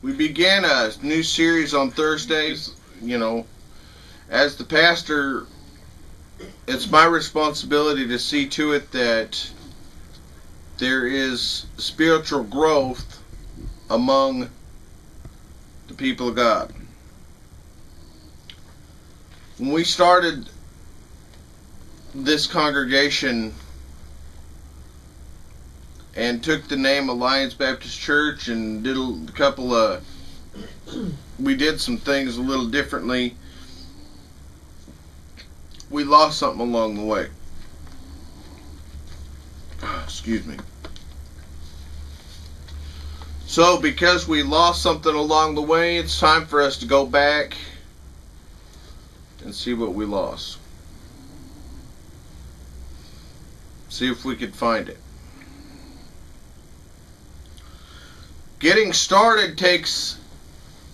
We began a new series on Thursdays. You know, as the pastor, it's my responsibility to see to it that there is spiritual growth among the people of God. When we started this congregation and took the name Alliance Baptist Church and did a couple of, we did some things a little differently, we lost something along the way. Excuse me. So because we lost something along the way, it's time for us to go back and see what we lost. See if we could find it. Getting started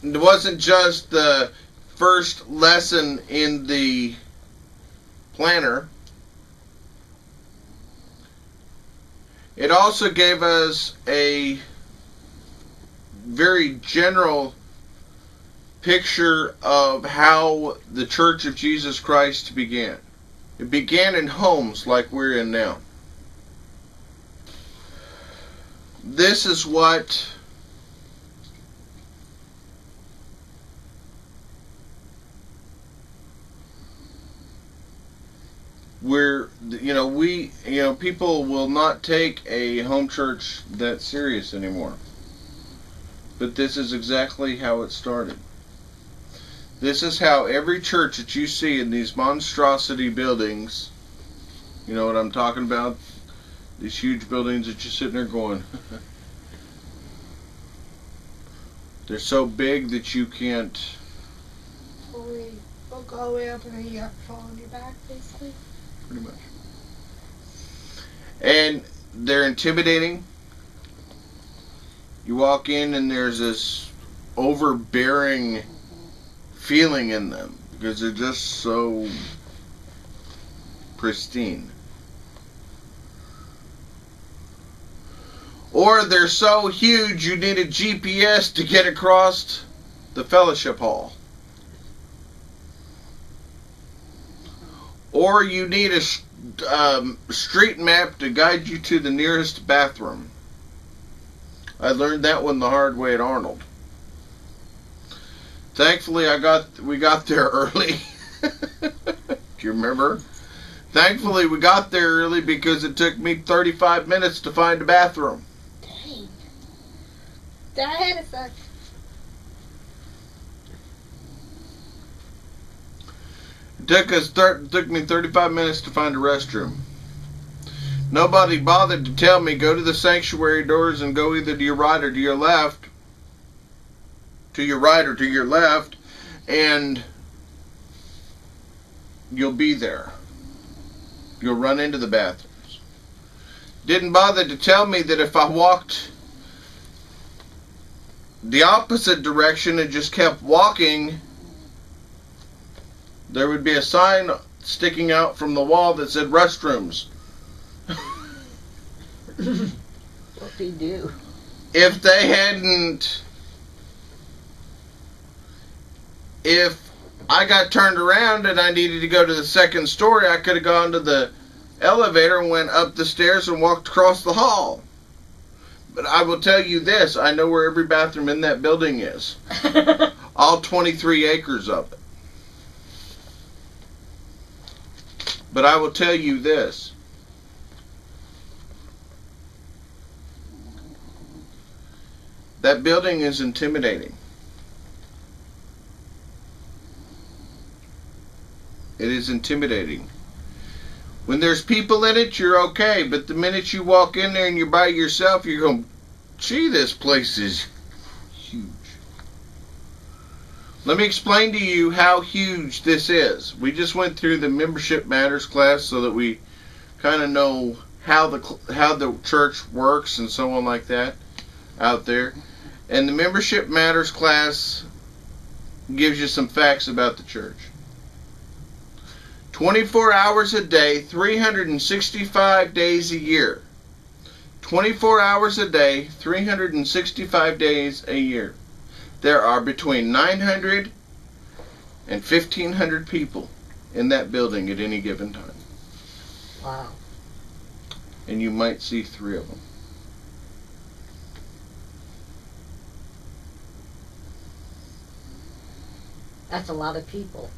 wasn't just the first lesson in the planner. It also gave us a very general picture of how the Church of Jesus Christ began. It began in homes like we're in now. This is what people will not take a home church that serious anymore. But this is exactly how it started. This is how every church that you see in these monstrosity buildings, you know what I'm talking about? These huge buildings that you're sitting there going, they're so big that you can't. Look all the way up and then you have to fall on your back, basically. Pretty much. And they're intimidating. You walk in and there's this overbearing feeling in them because they're just so pristine. Or they're so huge you need a GPS to get across the fellowship hall. Or you need a street map to guide you to the nearest bathroom. I learned that one the hard way at Arnold. Thankfully, we got there early. Do you remember? Thankfully, we got there early because it took me 35 minutes to find a bathroom. Dang. That had a suck. It took me 35 minutes to find a restroom. Nobody bothered to tell me, go to the sanctuary doors and go either to your right or to your left. To your right or to your left. And you'll be there. You'll run into the bathrooms. Didn't bother to tell me that if I walked the opposite direction and just kept walking, there would be a sign sticking out from the wall that said restrooms. What do you do? If they hadn't... If I got turned around and I needed to go to the second story, I could have gone to the elevator and went up the stairs and walked across the hall. But I will tell you this, I know where every bathroom in that building is. All 23 acres of it. But I will tell you this. That building is intimidating. It is intimidating. When there's people in it, you're okay. But the minute you walk in there and you're by yourself, you're going, gee, this place is huge. Let me explain to you how huge this is. We just went through the Membership Matters class so that we kind of know how the church works and so on like that out there. And the Membership Matters class gives you some facts about the church. 24 hours a day, 365 days a year. 24 hours a day, 365 days a year. there are between 900 and 1,500 people in that building at any given time. Wow. And you might see 3 of them. That's a lot of people.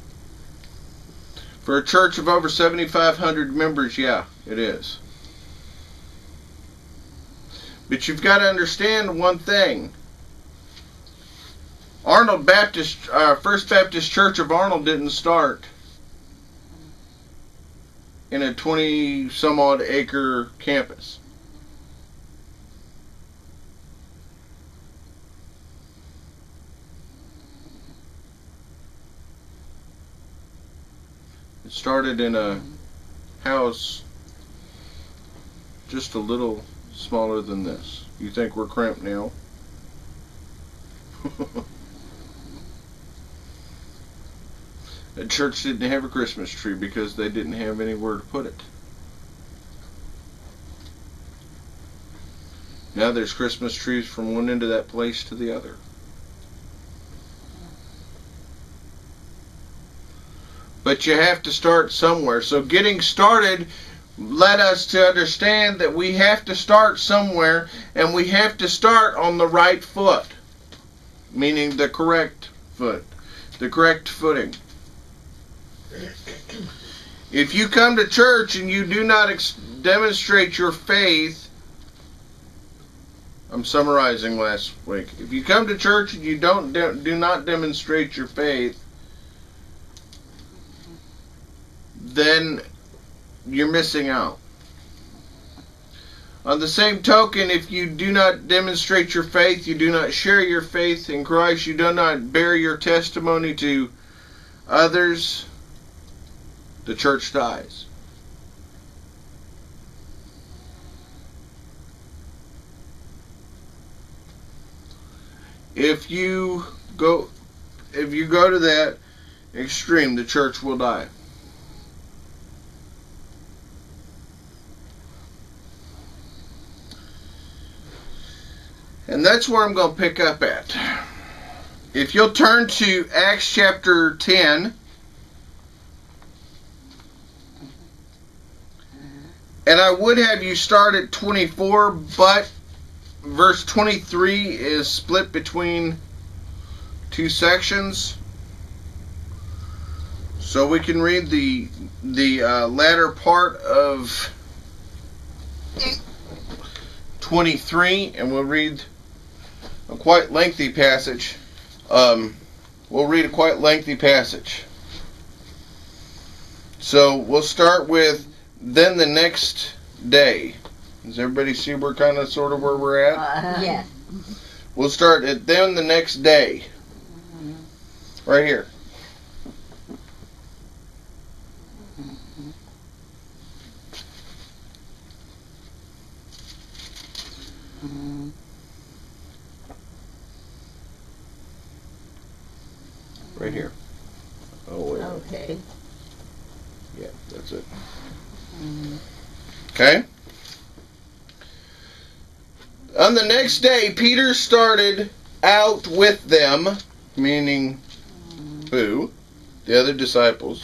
For a church of over 7,500 members, yeah, it is. But you've got to understand one thing. Arnold Baptist, First Baptist Church of Arnold didn't start in a 20-some-odd acre campus. It started in a house just a little smaller than this. You think we're cramped now? The church didn't have a Christmas tree because they didn't have anywhere to put it. Now there's Christmas trees from one end of that place to the other. But you have to start somewhere. So getting started led us to understand that we have to start somewhere, and we have to start on the right foot, meaning the correct foot, the correct footing. If you come to church and you do not demonstrate your faith, I'm summarizing last week. If you come to church and you do not demonstrate your faith, then you're missing out. On the same token, if you do not demonstrate your faith, you do not share your faith in Christ, you do not bear your testimony to others, the church dies. If you go to that extreme, the church will die. And that's where I'm going to pick up at. If you'll turn to Acts chapter 10. And I would have you start at 24, but verse 23 is split between 2 sections. So we can read the latter part of 23, and we'll read a quite lengthy passage. We'll read a quite lengthy passage. So we'll start with then the next day. Does everybody see where kind of sort of where we're at? Yeah. We'll start at then the next day. Right here. Right here. Oh, wait. Okay. Yeah, that's it. Okay? On the next day, Peter started out with them, meaning who? The other disciples.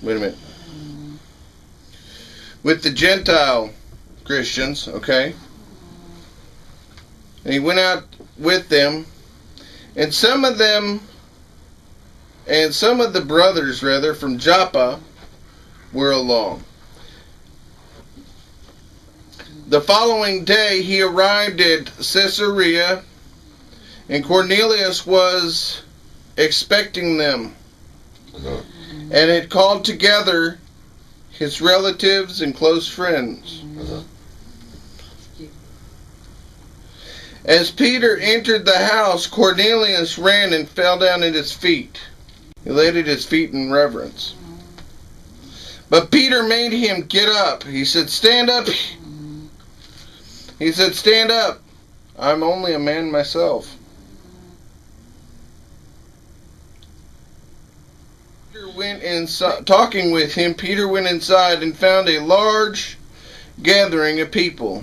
Wait a minute. With the Gentile Christians, okay? And he went out with them, and some of the brothers, from Joppa were along. The following day he arrived at Caesarea, and Cornelius was expecting them, and had called together his relatives and close friends. As Peter entered the house, Cornelius ran and fell down at his feet. He laid at his feet in reverence. But Peter made him get up. He said, "Stand up." He said, "Stand up. I'm only a man myself." Peter went inside. Talking with him, Peter went inside and found a large gathering of people.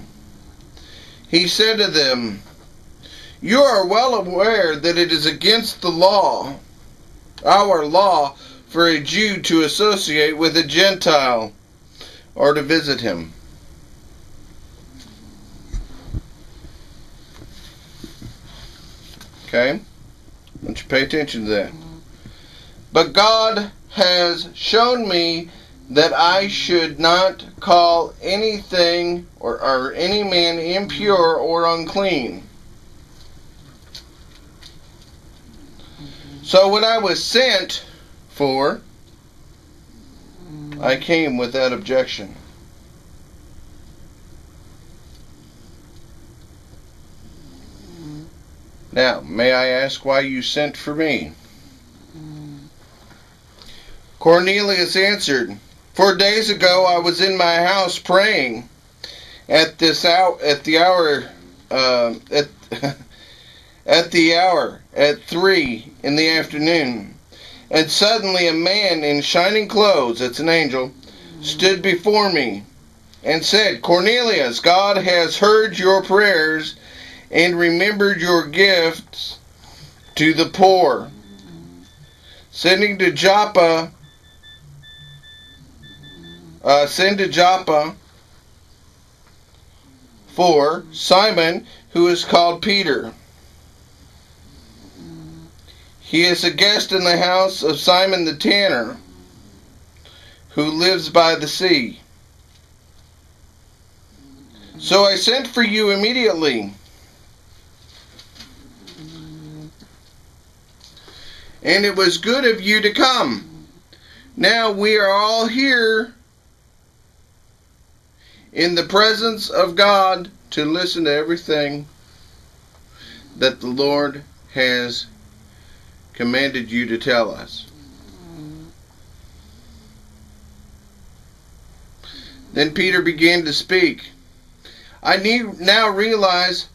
He said to them, You are well aware that it is against the law, our law, for a Jew to associate with a Gentile or to visit him. Okay? I want you to pay attention to that. But God has shown me that I should not call anything or any man impure or unclean. So when I was sent for, I came without objection. Now, may I ask why you sent for me? Cornelius answered, 4 days ago I was in my house praying at the hour at 3 in the afternoon, and suddenly a man in shining clothes, that's an angel, stood before me and said, Cornelius, God has heard your prayers and remembered your gifts to the poor, send to Joppa for Simon, who is called Peter. He is a guest in the house of Simon the tanner, who lives by the sea. So I sent for you immediately, and it was good of you to come. Now we are all here in the presence of God to listen to everything that the Lord has commanded you to tell us. Then Peter began to speak. I now realize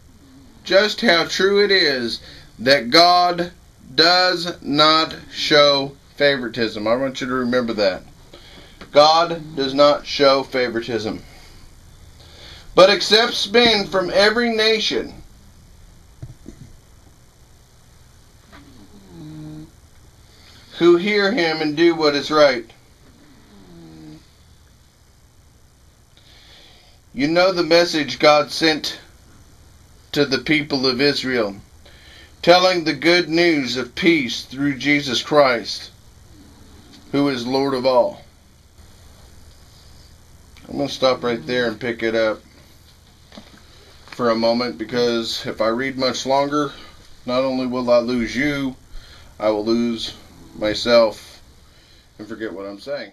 just how true it is that God does not show favoritism. I want you to remember that. God does not show favoritism, but accepts men from every nation who hear him and do what is right. You know the message God sent to the people of Israel, telling the good news of peace through Jesus Christ, who is Lord of all. I'm going to stop right there and pick it up for a moment, because if I read much longer, not only will I lose you, I will lose myself and forget what I'm saying.